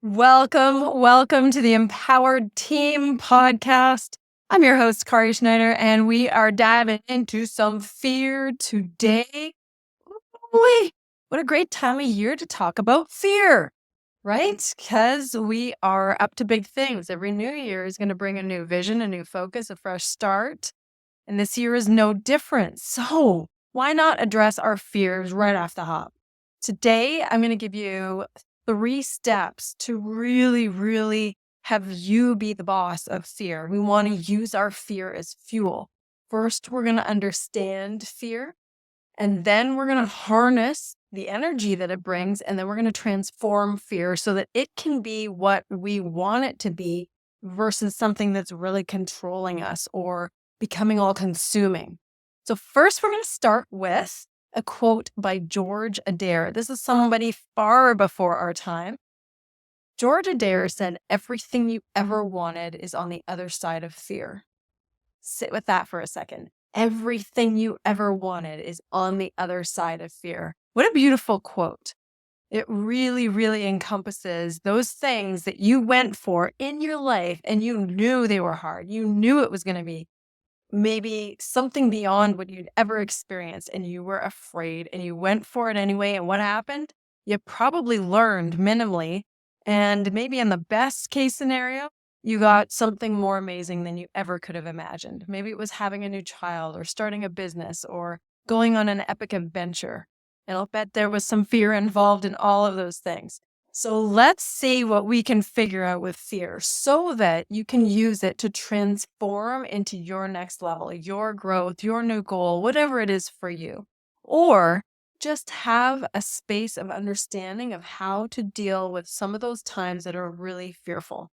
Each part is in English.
Welcome to the Empowered Team podcast. I'm your host, Kari Schneider, and we are diving into some fear today. Boy, what a great time of year to talk about fear, right? Because we are up to big things. Every new year is going to bring a new vision, a new focus, a fresh start. And this year is no different. So why not address our fears right off the hop? Today, I'm going to give you 3 steps to really have you be the boss of fear. We want to use our fear as fuel. First, we're going to understand fear, and then we're going to harness the energy that it brings, and then we're going to transform fear so that it can be what we want it to be versus something that's really controlling us or becoming all consuming. So first, we're going to start with a quote by George Adair. This is somebody far before our time. George Adair said, "Everything you ever wanted is on the other side of fear." Sit with that for a second. Everything you ever wanted is on the other side of fear. What a beautiful quote. It really encompasses those things that you went for in your life and you knew they were hard. You knew it was going to be maybe something beyond what you'd ever experienced, and you were afraid and you went for it anyway. And what happened? You probably learned minimally, and maybe in the best case scenario, you got something more amazing than you ever could have imagined. Maybe it was having a new child or starting a business or going on an epic adventure. And I'll bet there was some fear involved in all of those things. So let's see what we can figure out with fear so that you can use it to transform into your next level, your growth, your new goal, whatever it is for you. Or just have a space of understanding of how to deal with some of those times that are really fearful.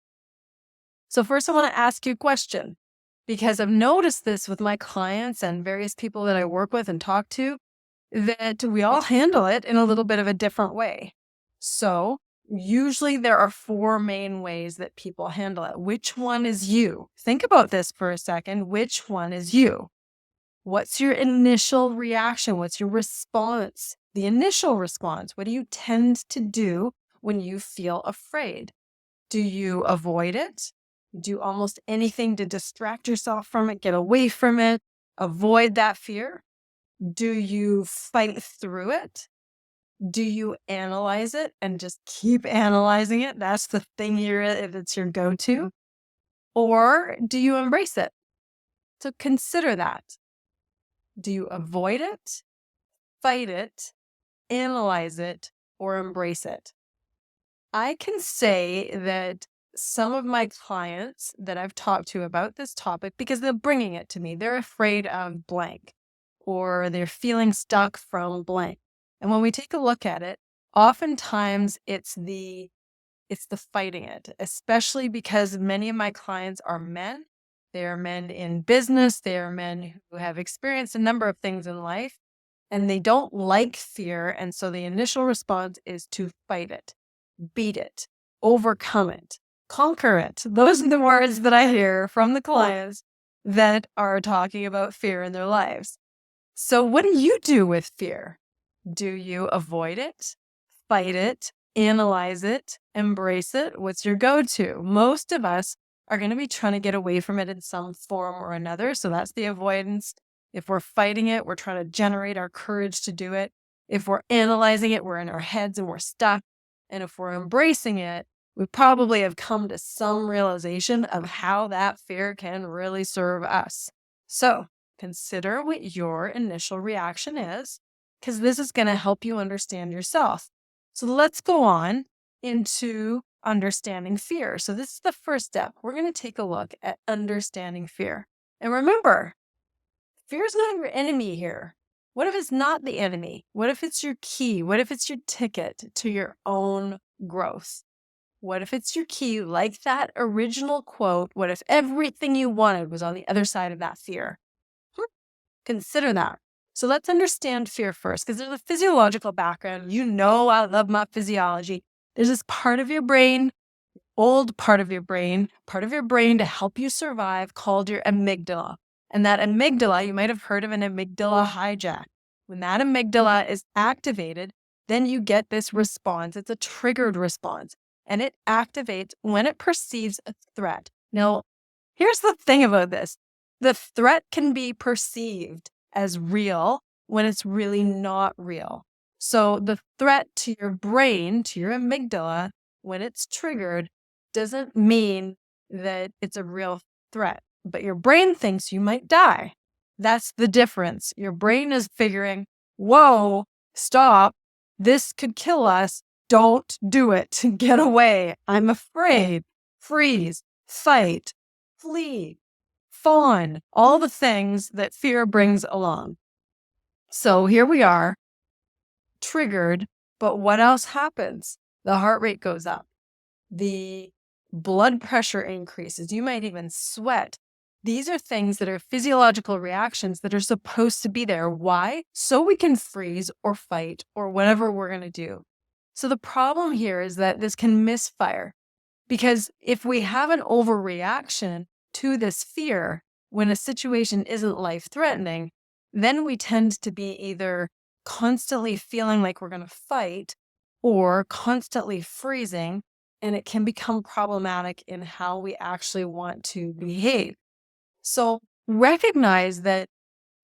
So first I want to ask you a question, because I've noticed this with my clients and various people that I work with and talk to, that we all handle it in a little bit of a different way. So usually there are 4 main ways that people handle it. Which one is you? Think about this for a second. Which one is you? What's your initial reaction? What's your response? The initial response. What do you tend to do when you feel afraid? Do you avoid it? Do almost anything to distract yourself from it, get away from it, avoid that fear? Do you fight through it? Do you analyze it and just keep analyzing it? That's the thing it's your go-to. Or do you embrace it? So consider that. Do you avoid it, fight it, analyze it, or embrace it? I can say that some of my clients that I've talked to about this topic, because they're bringing it to me, they're afraid of blank, or they're feeling stuck from blank. And when we take a look at it, oftentimes it's the fighting it, especially because many of my clients are men. They are men in business. They are men who have experienced a number of things in life, and they don't like fear. And so the initial response is to fight it, beat it, overcome it, conquer it. Those are the words that I hear from the clients that are talking about fear in their lives. So what do you do with fear? Do you avoid it, fight it, analyze it, embrace it? What's your go-to? Most of us are going to be trying to get away from it in some form or another. So that's the avoidance. If we're fighting it, we're trying to generate our courage to do it. If we're analyzing it, we're in our heads and we're stuck. And if we're embracing it, we probably have come to some realization of how that fear can really serve us. So consider what your initial reaction is, because this is going to help you understand yourself. So let's go on into understanding fear. So this is the first step. We're going to take a look at understanding fear. And remember, fear is not your enemy here. What if it's not the enemy? What if it's your key? What if it's your ticket to your own growth? What if it's your key, like that original quote? What if everything you wanted was on the other side of that fear? Consider that. So let's understand fear first, because there's a physiological background. You know, I love my physiology. There's this part of your brain, old part of your brain to help you survive, called your amygdala. And that amygdala, you might have heard of an amygdala hijack. When that amygdala is activated, then you get this response. It's a triggered response. and it activates when it perceives a threat. Now, here's the thing about this. The threat can be perceived as real when it's really not real. So the threat to your brain, to your amygdala, when it's triggered, doesn't mean that it's a real threat, but your brain thinks you might die. That's the difference. Your brain is figuring, whoa, stop. This could kill us. Don't do it. Get away. I'm afraid. Freeze, fight, flee, fawn, all the things that fear brings along. So here we are, triggered, but what else happens? The heart rate goes up. The blood pressure increases. You might even sweat. These are things that are physiological reactions that are supposed to be there. Why? So we can freeze or fight or whatever we're going to do. So the problem here is that this can misfire, because if we have an overreaction to this fear when a situation isn't life-threatening, then we tend to be either constantly feeling like we're going to fight or constantly freezing, and it can become problematic in how we actually want to behave. So recognize that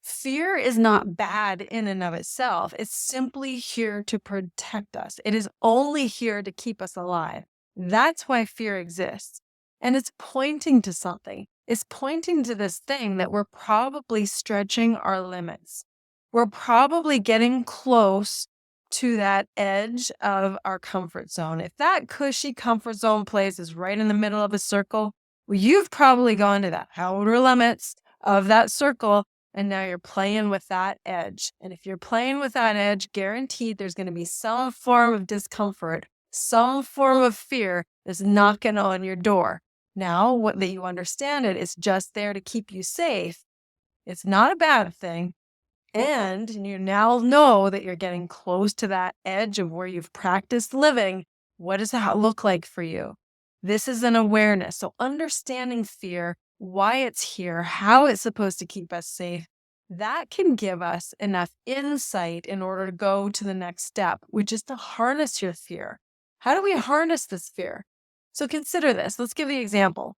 fear is not bad in and of itself. It's simply here to protect us. It is only here to keep us alive. That's why fear exists. And it's pointing to something. It's pointing to this thing that we're probably stretching our limits. We're probably getting close to that edge of our comfort zone. If that cushy comfort zone place is right in the middle of a circle, well, you've probably gone to the outer limits of that circle, and now you're playing with that edge. And if you're playing with that edge, guaranteed there's going to be some form of discomfort, some form of fear that's knocking on your door. Now, what that you understand it's just there to keep you safe. It's not a bad thing. And you now know that you're getting close to that edge of where you've practiced living. What does that look like for you? This is an awareness. So understanding fear, why it's here, how it's supposed to keep us safe, that can give us enough insight in order to go to the next step, which is to harness your fear. How do we harness this fear? So consider this. Let's give the example.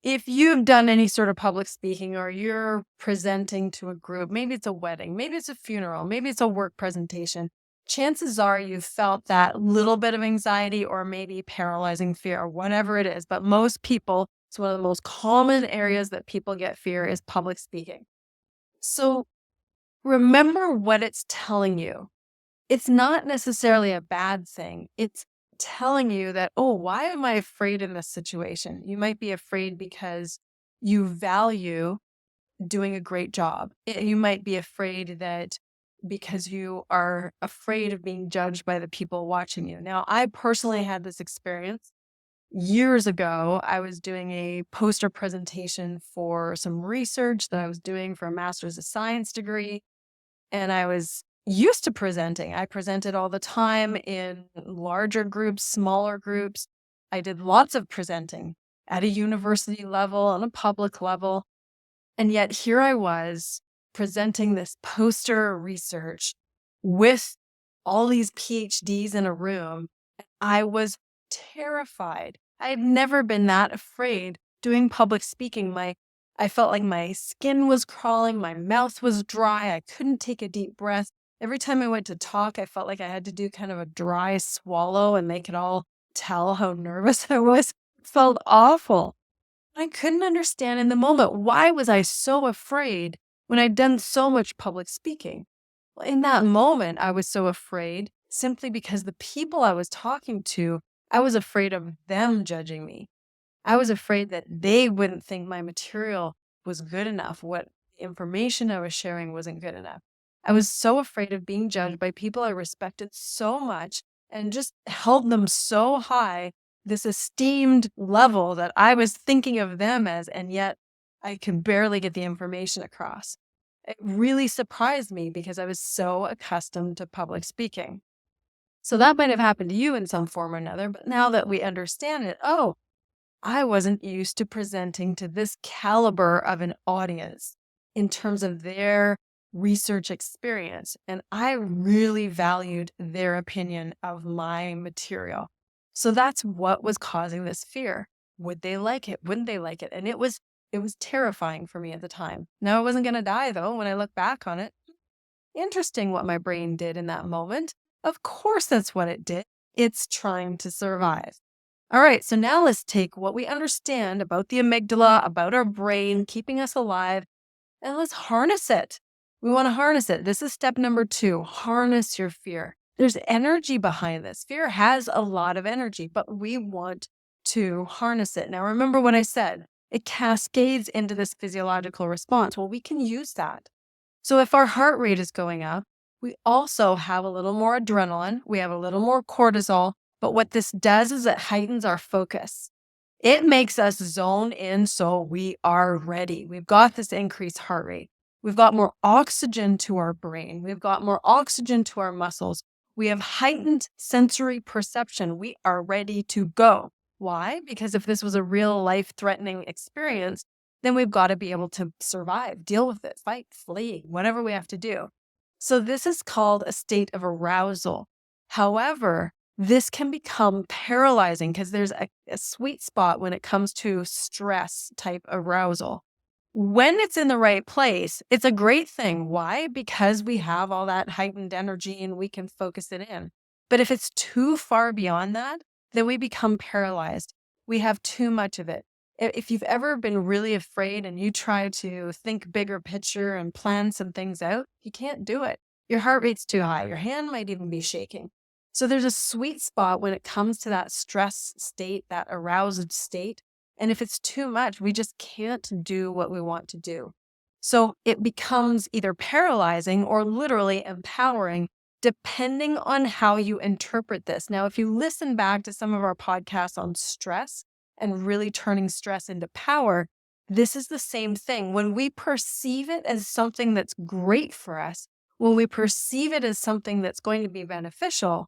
If you've done any sort of public speaking or you're presenting to a group, maybe it's a wedding, maybe it's a funeral, maybe it's a work presentation, chances are you've felt that little bit of anxiety or maybe paralyzing fear or whatever it is. But most people, it's one of the most common areas that people get fear is public speaking. So remember what it's telling you. It's not necessarily a bad thing. It's telling you that, oh, why am I afraid in this situation? You might be afraid because you value doing a great job. You might be afraid that because you are afraid of being judged by the people watching you. Now, I personally had this experience years ago. I was doing a poster presentation for some research that I was doing for a master's of science degree, and I was used to presenting. I presented all the time in larger groups, smaller groups. I did lots of presenting at a university level, on a public level. And yet here I was presenting this poster research with all these PhDs in a room. I was terrified. I had never been that afraid doing public speaking. I felt like my skin was crawling, my mouth was dry, I couldn't take a deep breath. Every time I went to talk, I felt like I had to do kind of a dry swallow, and they could all tell how nervous I was. It felt awful. I couldn't understand in the moment, why was I so afraid when I'd done so much public speaking? Well, in that moment, I was so afraid simply because the people I was talking to, I was afraid of them judging me. I was afraid that they wouldn't think my material was good enough. What information I was sharing wasn't good enough. I was so afraid of being judged by people I respected so much and just held them so high, this esteemed level that I was thinking of them as, and yet I could barely get the information across. It really surprised me because I was so accustomed to public speaking. So that might have happened to you in some form or another, but now that we understand it, oh, I wasn't used to presenting to this caliber of an audience in terms of their research experience, and I really valued their opinion of my material. So that's what was causing this fear. Would they like it? Wouldn't they like it? And it was terrifying for me at the time. Now, I wasn't going to die though when I look back on it. Interesting what my brain did in that moment. Of course, that's what it did. It's trying to survive. All right, so now let's take what we understand about the amygdala, about our brain, keeping us alive, and let's harness it. We want to harness it. This is step number 2, harness your fear. There's energy behind this. Fear has a lot of energy, but we want to harness it. Now, remember what I said, it cascades into this physiological response. Well, we can use that. So if our heart rate is going up, we also have a little more adrenaline, we have a little more cortisol, but what this does is it heightens our focus. It makes us zone in so we are ready. We've got this increased heart rate. We've got more oxygen to our brain. We've got more oxygen to our muscles. We have heightened sensory perception. We are ready to go. Why? Because if this was a real life-threatening experience, then we've got to be able to survive, deal with it, fight, flee, whatever we have to do. So this is called a state of arousal. However, this can become paralyzing because there's a sweet spot when it comes to stress type arousal. When it's in the right place, it's a great thing. Why? Because we have all that heightened energy and we can focus it in. But if it's too far beyond that, then we become paralyzed. We have too much of it. If you've ever been really afraid and you try to think bigger picture and plan some things out, you can't do it. Your heart rate's too high. Your hand might even be shaking. So there's a sweet spot when it comes to that stress state, that aroused state. And if it's too much, we just can't do what we want to do. So it becomes either paralyzing or literally empowering, depending on how you interpret this. Now, if you listen back to some of our podcasts on stress and really turning stress into power, this is the same thing. When we perceive it as something that's great for us, when we perceive it as something that's going to be beneficial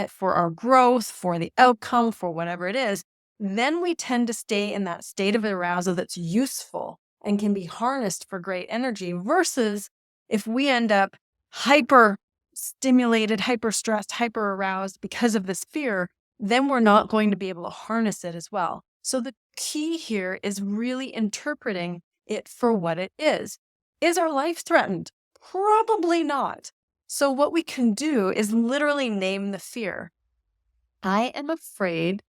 for our growth, for the outcome, for whatever it is, then we tend to stay in that state of arousal that's useful and can be harnessed for great energy, versus if we end up hyper stimulated, hyper stressed, hyper aroused because of this fear, then we're not going to be able to harness it as well. So the key here is really interpreting it for what it is. Is our life threatened? Probably not. So what we can do is literally name the fear. I am afraid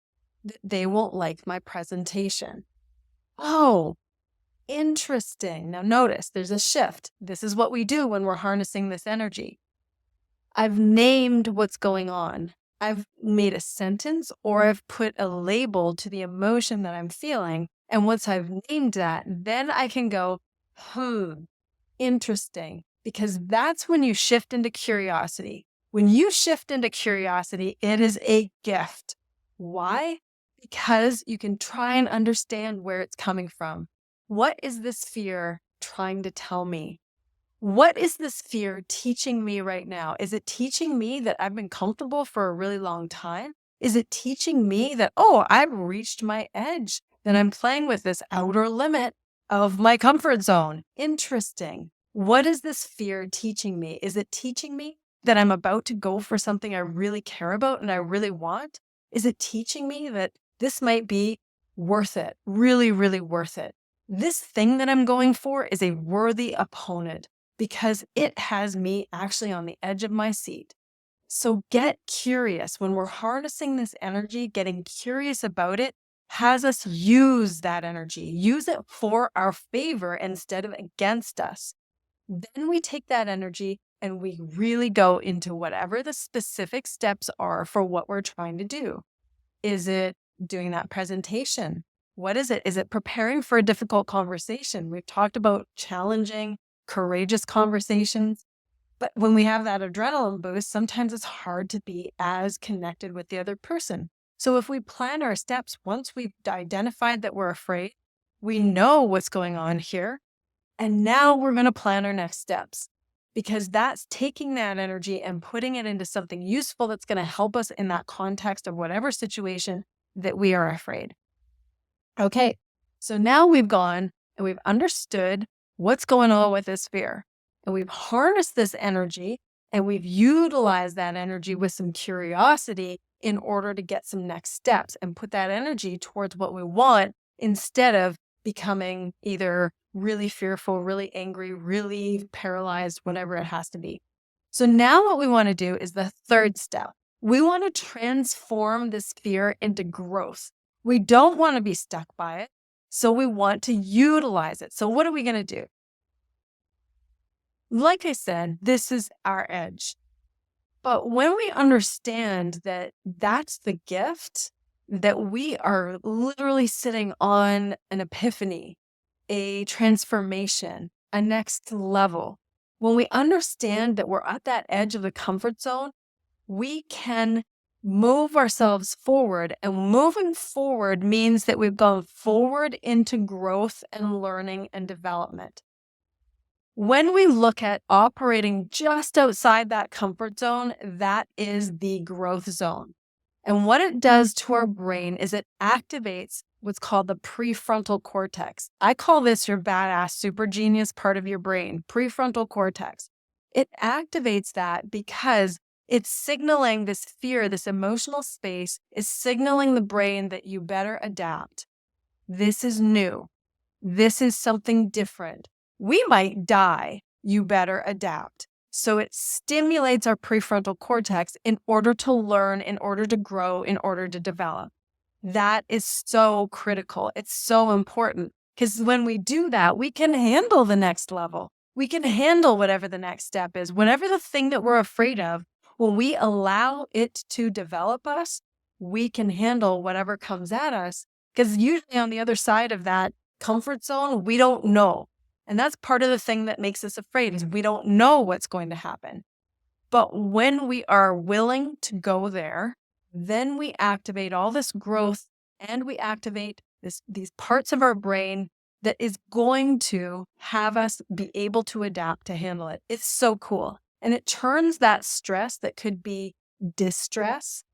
that they won't like my presentation. Oh, interesting. Now notice there's a shift. This is what we do when we're harnessing this energy. I've named what's going on. I've made a sentence or I've put a label to the emotion that I'm feeling. And once I've named that, then I can go, interesting. Because that's when you shift into curiosity. When you shift into curiosity, it is a gift. Why? Because you can try and understand where it's coming from. What is this fear trying to tell me? What is this fear teaching me right now? Is it teaching me that I've been comfortable for a really long time? Is it teaching me that, oh, I've reached my edge, that I'm playing with this outer limit of my comfort zone? Interesting. What is this fear teaching me? Is it teaching me that I'm about to go for something I really care about and I really want? Is it teaching me that this might be worth it, really, really worth it? This thing that I'm going for is a worthy opponent because it has me actually on the edge of my seat. So get curious. When we're harnessing this energy, getting curious about it has us use that energy, use it for our favor instead of against us. Then we take that energy and we really go into whatever the specific steps are for what we're trying to do. Is it doing that presentation? What is it? Is it preparing for a difficult conversation? We've talked about challenging, courageous conversations. But when we have that adrenaline boost, sometimes it's hard to be as connected with the other person. So if we plan our steps, once we've identified that we're afraid, we know what's going on here. And now we're going to plan our next steps, because that's taking that energy and putting it into something useful that's going to help us in that context of whatever situation that we are afraid. Okay, so now we've gone and we've understood what's going on with this fear. and we've harnessed this energy and we've utilized that energy with some curiosity in order to get some next steps and put that energy towards what we want instead of becoming either really fearful, really angry, really paralyzed, whatever it has to be. So now what we want to do is the third step. We want to transform this fear into growth. We don't want to be stuck by it. So we want to utilize it. So what are we going to do? Like I said, this is our edge. But when we understand that that's the gift, that we are literally sitting on an epiphany, a transformation, a next level, when we understand that we're at that edge of the comfort zone, we can move ourselves forward. And moving forward means that we've gone forward into growth and learning and development. When we look at operating just outside that comfort zone, that is the growth zone. And what it does to our brain is it activates what's called the prefrontal cortex. I call this your badass super genius part of your brain, prefrontal cortex. It activates that because it's signaling this fear, this emotional space is signaling the brain that you better adapt. This is new. This is something different. We might die. You better adapt. So it stimulates our prefrontal cortex in order to learn, in order to grow, in order to develop. That is so critical. It's so important because when we do that, we can handle the next level. We can handle whatever the next step is. Whatever the thing that we're afraid of, when we allow it to develop us, we can handle whatever comes at us because usually on the other side of that comfort zone, we don't know. And that's part of the thing that makes us afraid is we don't know what's going to happen. But when we are willing to go there, then we activate all this growth and we activate these parts of our brain that is going to have us be able to adapt to handle it. It's so cool. And it turns that stress that could be distress,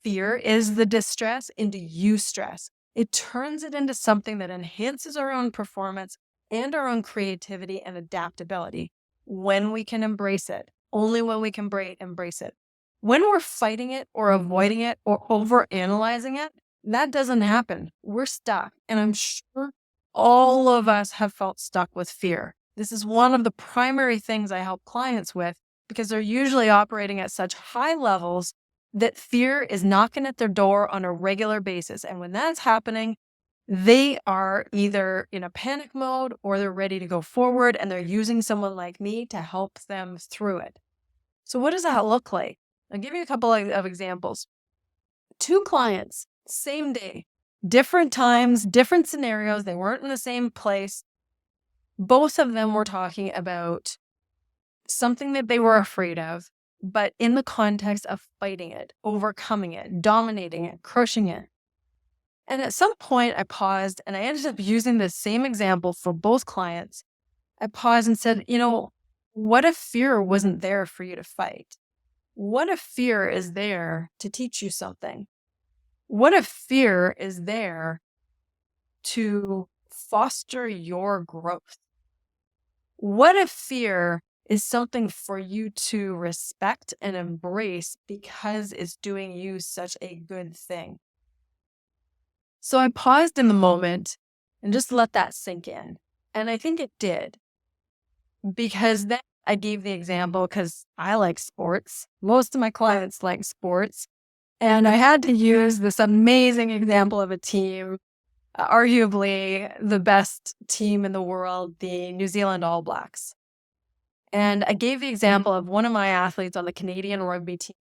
fear is the distress, into eustress. It turns it into something that enhances our own performance and our own creativity and adaptability when we can embrace it, only when we can embrace it. When we're fighting it or avoiding it or overanalyzing it, that doesn't happen. We're stuck. And I'm sure all of us have felt stuck with fear. This is one of the primary things I help clients with because they're usually operating at such high levels that fear is knocking at their door on a regular basis. And when that's happening, they are either in a panic mode or they're ready to go forward and they're using someone like me to help them through it. So what does that look like? I'll give you a couple of examples. 2 clients, same day, different times, different scenarios. They weren't in the same place. Both of them were talking about something that they were afraid of, but in the context of fighting it, overcoming it, dominating it, crushing it. And at some point I paused and I ended up using the same example for both clients. I paused and said, what if fear wasn't there for you to fight? What if fear is there to teach you something? What if fear is there to foster your growth? What if fear is something for you to respect and embrace because it's doing you such a good thing? So I paused in the moment and just let that sink in. And I think it did. Because then I gave the example because I like sports. Most of my clients like sports. And I had to use this amazing example of a team, arguably the best team in the world, the New Zealand All Blacks. And I gave the example of one of my athletes on the Canadian rugby team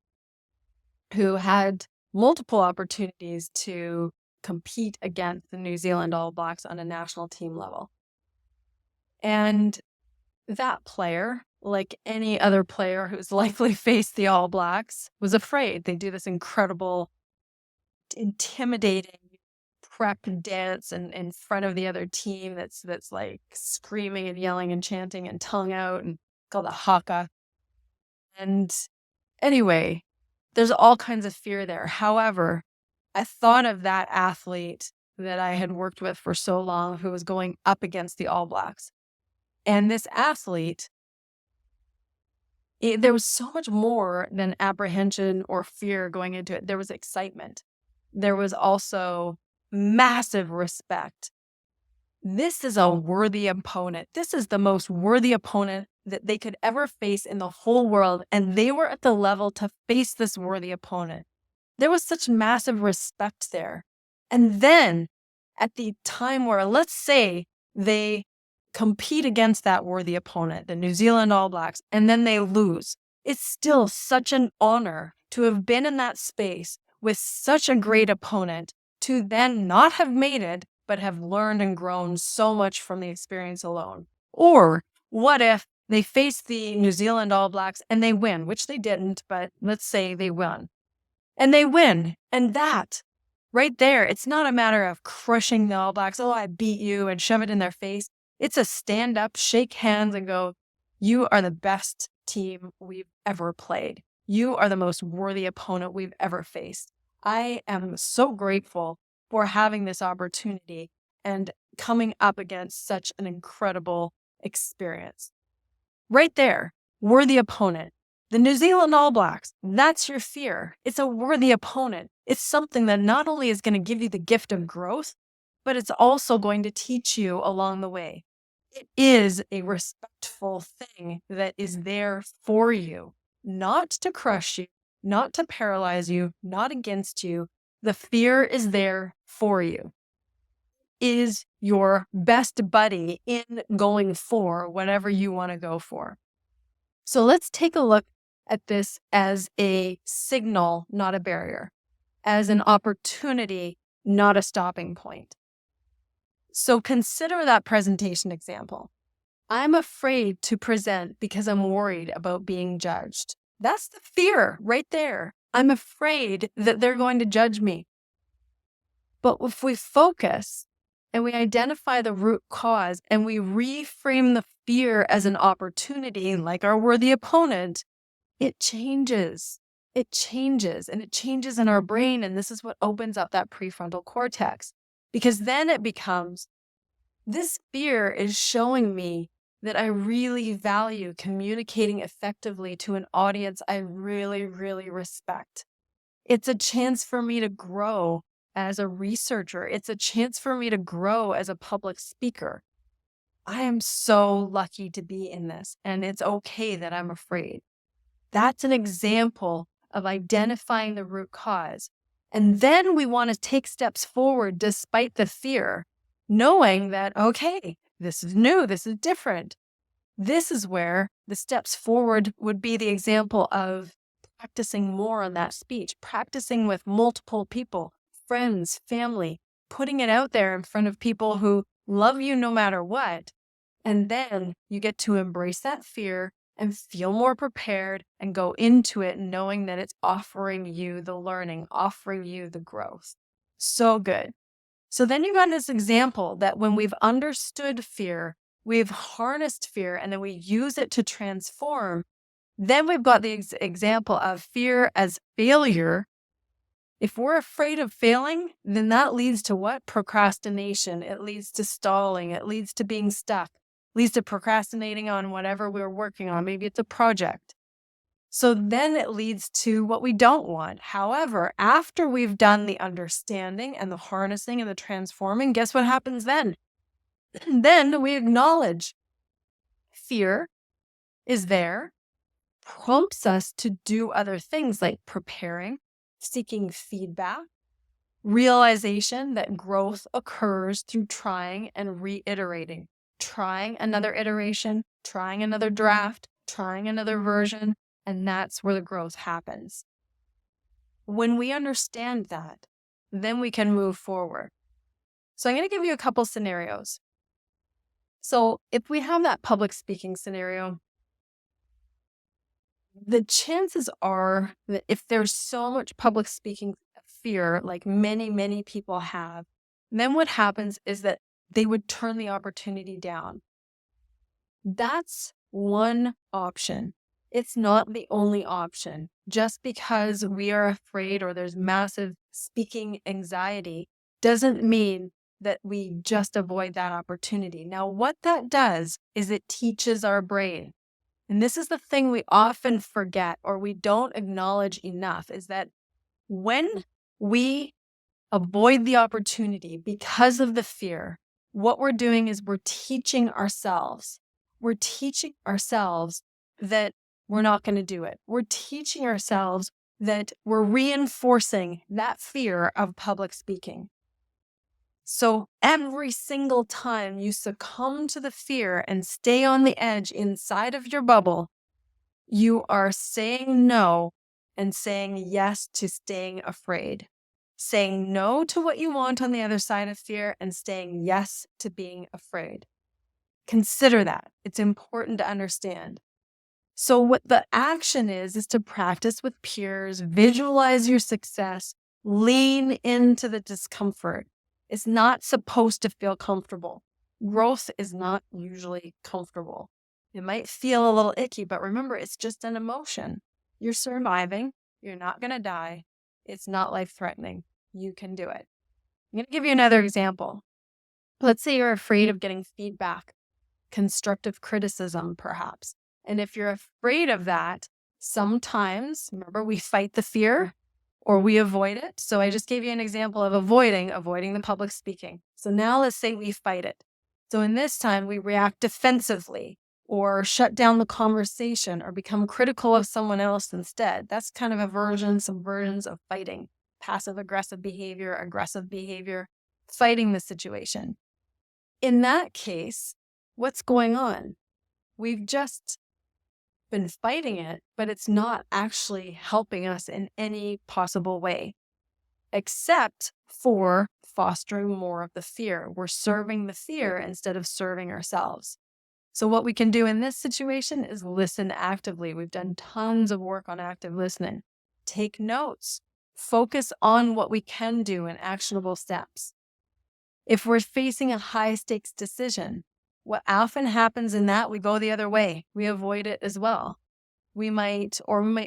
who had multiple opportunities to compete against the New Zealand All Blacks on a national team level. And that player, like any other player who's likely faced the All Blacks, was afraid. They do this incredible, intimidating prep dance in front of the other team that's like screaming and yelling and chanting and tongue out and called a haka. And anyway, there's all kinds of fear there. However, I thought of that athlete that I had worked with for so long who was going up against the All Blacks. And this athlete There was so much more than apprehension or fear going into it. There was excitement. There was also massive respect. This is a worthy opponent. This is the most worthy opponent that they could ever face in the whole world. And they were at the level to face this worthy opponent. There was such massive respect there. And then at the time where, let's say, they compete against that worthy opponent, the New Zealand All Blacks, and then they lose, it's still such an honor to have been in that space with such a great opponent, to then not have made it, but have learned and grown so much from the experience alone. Or what if they face the New Zealand All Blacks and they win, which they didn't, but let's say they won. And they win. And that right there, it's not a matter of crushing the All Blacks. Oh, I beat you, and shove it in their face. It's a stand up, shake hands, and go, you are the best team we've ever played. You are the most worthy opponent we've ever faced. I am so grateful for having this opportunity and coming up against such an incredible experience. Right there, worthy opponent. The New Zealand All Blacks, that's your fear. It's a worthy opponent. It's something that not only is going to give you the gift of growth, but it's also going to teach you along the way. It is a respectful thing that is there for you, not to crush you, not to paralyze you, not against you. The fear is there for you. Is your best buddy in going for whatever you want to go for. So let's take a look at this as a signal, not a barrier, as an opportunity, not a stopping point. So consider that presentation example. I'm afraid to present because I'm worried about being judged. That's the fear right there. I'm afraid that they're going to judge me. But if we focus and we identify the root cause and we reframe the fear as an opportunity, like our worthy opponent, it changes. It changes, and it changes in our brain. And this is what opens up that prefrontal cortex, because then it becomes, this fear is showing me that I really value communicating effectively to an audience I really, really respect. It's a chance for me to grow as a researcher. It's a chance for me to grow as a public speaker. I am so lucky to be in this, and it's okay that I'm afraid. That's an example of identifying the root cause. And then we want to take steps forward despite the fear, knowing that, okay, this is new, this is different. This is where the steps forward would be the example of practicing more on that speech, practicing with multiple people, friends, family, putting it out there in front of people who love you no matter what. And then you get to embrace that fear and feel more prepared and go into it knowing that it's offering you the learning, offering you the growth. So good. So then you got this example that when we've understood fear, we've harnessed fear, and then we use it to transform. Then we've got the example of fear as failure. If we're afraid of failing, then that leads to what? Procrastination. It leads to stalling. It leads to being stuck. Leads to procrastinating on whatever we're working on. Maybe it's a project. So then it leads to what we don't want. However, after we've done the understanding and the harnessing and the transforming, guess what happens then? Then we acknowledge fear is there, prompts us to do other things like preparing, seeking feedback, realization that growth occurs through trying and reiterating. Trying another iteration, trying another draft, trying another version, and that's where the growth happens. When we understand that, then we can move forward. So I'm going to give you a couple scenarios. So if we have that public speaking scenario, the chances are that if there's so much public speaking fear, like many, many people have, then what happens is that they would turn the opportunity down. That's one option. It's not the only option. Just because we are afraid or there's massive speaking anxiety doesn't mean that we just avoid that opportunity. Now, what that does is it teaches our brain And this is the thing we often forget or we don't acknowledge enough, is that when we avoid the opportunity because of the fear, what we're doing is we're teaching ourselves. We're teaching ourselves that we're not going to do it. We're teaching ourselves that we're reinforcing that fear of public speaking. So every single time you succumb to the fear and stay on the edge inside of your bubble, you are saying no and saying yes to staying afraid. Saying no to what you want on the other side of fear and saying yes to being afraid. Consider that. It's important to understand. So what the action is to practice with peers, visualize your success, lean into the discomfort. It's not supposed to feel comfortable. Growth is not usually comfortable. It might feel a little icky, but remember, it's just an emotion. You're surviving. You're not going to die. It's not life-threatening. You can do it. I'm going to give you another example. Let's say you're afraid of getting feedback, constructive criticism, perhaps. And if you're afraid of that, sometimes, remember, we fight the fear or we avoid it. So I just gave you an example of avoiding the public speaking. So now let's say we fight it. So in this time, we react defensively or shut down the conversation or become critical of someone else instead. That's kind of some versions of fighting. Passive-aggressive behavior, aggressive behavior, fighting the situation. In that case, what's going on? We've just been fighting it, but it's not actually helping us in any possible way, except for fostering more of the fear. We're serving the fear instead of serving ourselves. So what we can do in this situation is listen actively. We've done tons of work on active listening. Take notes. Focus on what we can do in actionable steps. If we're facing a high-stakes decision, what often happens in that, we go the other way. We avoid it as well. We might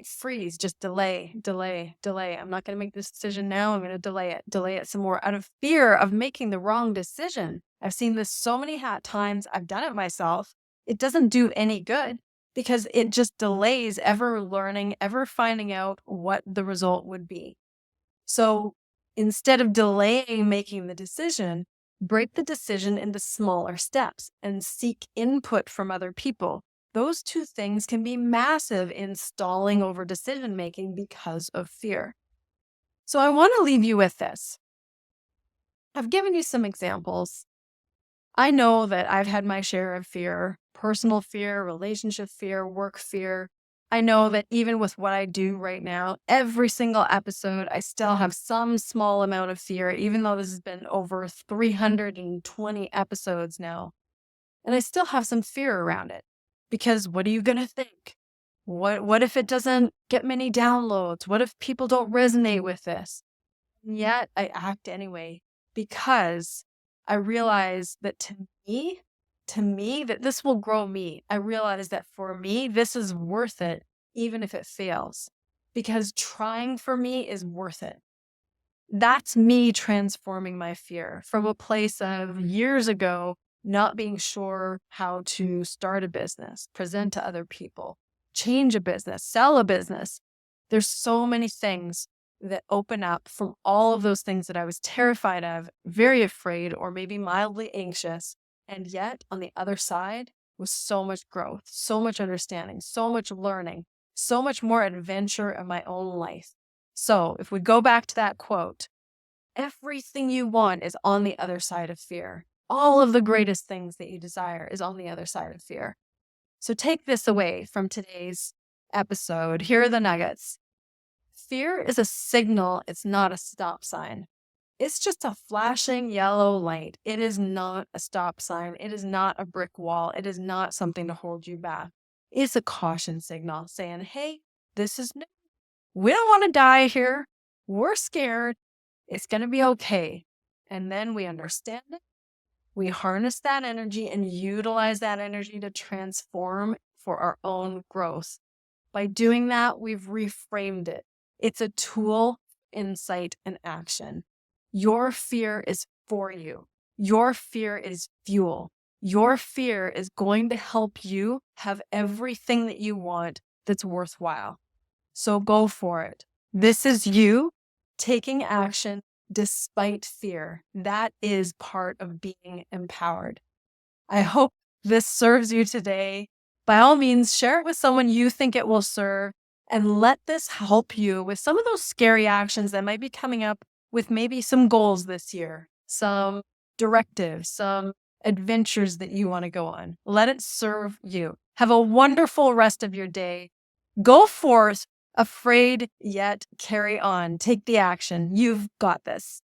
freeze, just delay. I'm not going to make this decision now. I'm going to delay it some more out of fear of making the wrong decision. I've seen this so many times. I've done it myself. It doesn't do any good because it just delays ever learning, ever finding out what the result would be. So instead of delaying making the decision, break the decision into smaller steps and seek input from other people. Those two things can be massive in stalling over decision making because of fear. So I want to leave you with this. I've given you some examples. I know that I've had my share of fear, personal fear, relationship fear, work fear. I know that even with what I do right now, every single episode, I still have some small amount of fear, even though this has been over 320 episodes now. And I still have some fear around it because what are you going to think? What if it doesn't get many downloads? What if people don't resonate with this? And yet I act anyway because I realize that to me, that this will grow me. I realize that for me, this is worth it, even if it fails, because trying for me is worth it. That's me transforming my fear from a place of years ago, not being sure how to start a business, present to other people, change a business, sell a business. There's so many things that open up from all of those things that I was terrified of, very afraid, or maybe mildly anxious. And yet on the other side was so much growth, so much understanding, so much learning, so much more adventure in my own life. So if we go back to that quote, everything you want is on the other side of fear. All of the greatest things that you desire is on the other side of fear. So take this away from today's episode. Here are the nuggets. Fear is a signal. It's not a stop sign. It's just a flashing yellow light. It is not a stop sign. It is not a brick wall. It is not something to hold you back. It's a caution signal saying, hey, this is new. We don't want to die here. We're scared. It's going to be okay. And then we understand it. We harness that energy and utilize that energy to transform for our own growth. By doing that, we've reframed it. It's a tool, insight, and action. Your fear is for you. Your fear is fuel. Your fear is going to help you have everything that you want that's worthwhile. So go for it. This is you taking action despite fear. That is part of being empowered. I hope this serves you today. By all means, share it with someone you think it will serve, and let this help you with some of those scary actions that might be coming up with maybe some goals this year, some directives, some adventures that you want to go on. Let it serve you. Have a wonderful rest of your day. Go forth, afraid yet carry on. Take the action. You've got this.